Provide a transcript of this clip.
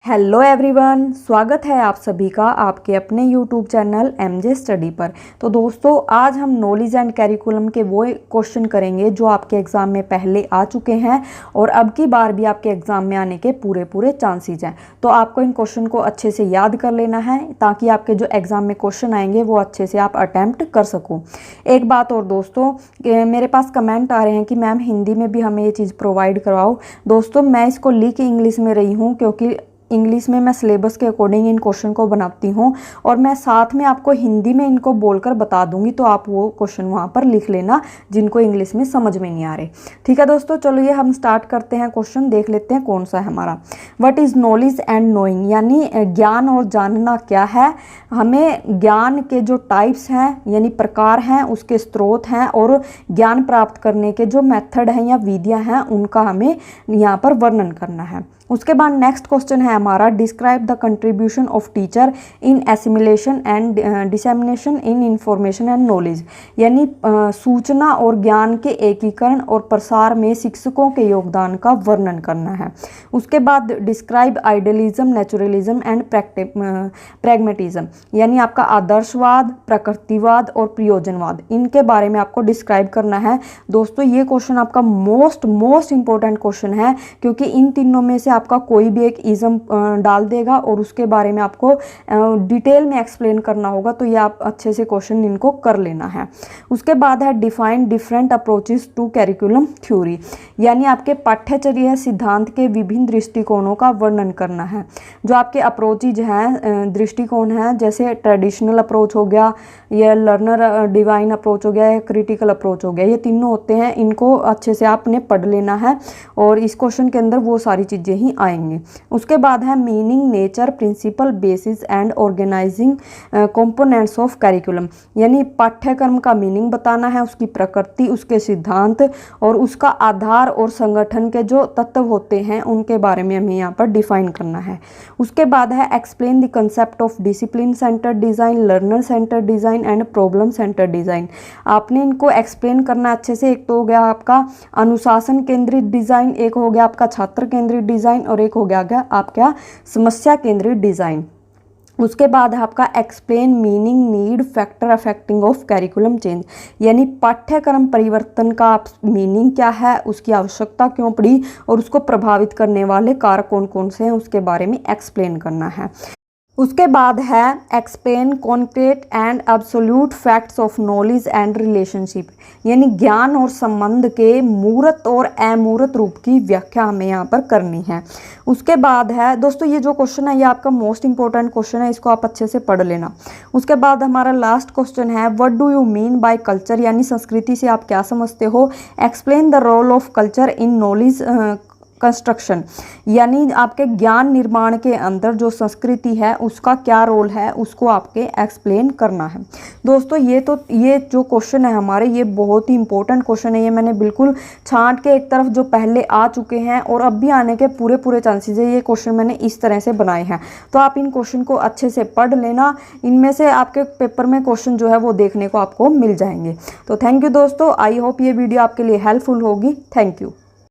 Hello everyone, स्वागत है आप सभी का आपके अपने यूट्यूब चैनल एमजे स्टडी पर। तो दोस्तों, आज हम नॉलेज एंड कैरिकुलम के वो क्वेश्चन करेंगे जो आपके एग्ज़ाम में पहले आ चुके हैं और अब की बार भी आपके एग्ज़ाम में आने के पूरे चांसेस हैं। तो आपको इन क्वेश्चन को अच्छे से याद कर लेना है ताकि आपके जो एग्ज़ाम में क्वेश्चन आएंगे वो अच्छे से आप अटैम्प्ट कर सको। एक बात और दोस्तों, मेरे पास कमेंट आ रहे हैं कि मैम हिंदी में भी हमें ये चीज़ प्रोवाइड करवाओ। दोस्तों, मैं इसको लिख इंग्लिश में रही हूँ क्योंकि इंग्लिश में मैं सिलेबस के अकॉर्डिंग इन क्वेश्चन को बनाती हूँ और मैं साथ में आपको हिंदी में इनको बोलकर बता दूंगी, तो आप वो क्वेश्चन वहाँ पर लिख लेना जिनको इंग्लिश में समझ में नहीं आ रहे। ठीक है दोस्तों, चलो ये हम स्टार्ट करते हैं। क्वेश्चन देख लेते हैं कौन सा है हमारा। What is knowledge and knowing, यानी ज्ञान और जानना क्या है। हमें ज्ञान के जो टाइप्स हैं यानी प्रकार हैं, उसके स्रोत हैं और ज्ञान प्राप्त करने के जो मेथड हैं या विधियाँ हैं उनका हमें यहाँ पर वर्णन करना है। उसके बाद नेक्स्ट क्वेश्चन है हमारा, describe the contribution of teacher in assimilation and dissemination in information and knowledge, यानी सूचना और ज्ञान के एकीकरण और प्रसार में शिक्षकों के योगदान का वर्णन करना है। उसके बाद describe idealism, naturalism and pragmatism, यानी आपका आदर्शवाद, प्रकृतिवाद और प्रयोजनवाद, इनके बारे में आपको डिस्क्राइब करना है। दोस्तों, ये क्वेश्चन आपका मोस्ट इंपॉर्टेंट क्वेश्चन है क्योंकि इन तीनों में से आपका कोई भी एक इज़म डाल देगा और उसके बारे में आपको डिटेल में एक्सप्लेन करना होगा, तो ये आप अच्छे से क्वेश्चन इनको कर लेना है। उसके बाद है define different approaches to curriculum theory, यानी आपके पाठ्यचर्या सिद्धांत के विभिन्न दृष्टिकोणों का वर्णन करना है। जो आपके अप्रोचेज हैं, दृष्टिकोण हैं, जैसे ट्रेडिशनल अप्रोच हो गया, या लर्नर डिवाइन अप्रोच हो गया, या क्रिटिकल अप्रोच हो गया, ये तीनों होते हैं। इनको अच्छे से आपने पढ़ लेना है और इस क्वेश्चन के अंदर वो सारी चीज़ें ही आएंगे। उसके बाद है meaning, nature, principle, basis and organising components of curriculum, यानी पाठ्यक्रम का मीनिंग बताना है, उसकी प्रकृति, उसके सिद्धांत और उसका आधार और संगठन के जो तत्व होते हैं उनके बारे में हमें यहाँ पर डिफाइन करना है। उसके बाद है explain the concept of discipline centre design, learner centre design and problem centre design. आपने इनको एक्सप्लेन करना अच्छे से। एक तो हो गया आपका अनुशासन केंद्रित डिज़ाइन, एक हो गया आपका छात्र केंद्रित डिज़ाइन और एक हो गया आपका समस्या केंद्रित डिज़ाइन। उसके बाद है आपका explain meaning, need, factor affecting of curriculum change, यानी पाठ्यक्रम परिवर्तन का मीनिंग क्या है, उसकी आवश्यकता क्यों पड़ी और उसको प्रभावित करने वाले कारक कौन कौन से हैं उसके बारे में एक्सप्लेन करना है। उसके बाद है explain concrete and absolute facts of knowledge and relationship, यानी ज्ञान और संबंध के मूर्त और अमूर्त रूप की व्याख्या हमें यहाँ पर करनी है। उसके बाद है दोस्तों, ये जो क्वेश्चन है ये आपका मोस्ट इंपॉर्टेंट क्वेश्चन है, इसको आप अच्छे से पढ़ लेना। उसके बाद हमारा लास्ट क्वेश्चन है, what do you mean by culture, यानी संस्कृति से आप क्या समझते हो। Explain the role of culture in knowledge construction, यानी आपके ज्ञान निर्माण के अंदर जो संस्कृति है उसका क्या रोल है उसको आपके एक्सप्लेन करना है। दोस्तों, ये जो क्वेश्चन है हमारे, ये बहुत ही इंपॉर्टेंट क्वेश्चन है। ये मैंने बिल्कुल छांट के एक तरफ जो पहले आ चुके हैं और अब भी आने के पूरे चांसेस है, ये क्वेश्चन मैंने इस तरह से बनाए हैं। तो आप इन क्वेश्चन को अच्छे से पढ़ लेना, इनमें से आपके पेपर में क्वेश्चन जो है वो देखने को आपको मिल जाएंगे। तो थैंक यू दोस्तों, आई होप ये वीडियो आपके लिए हेल्पफुल होगी। Thank you.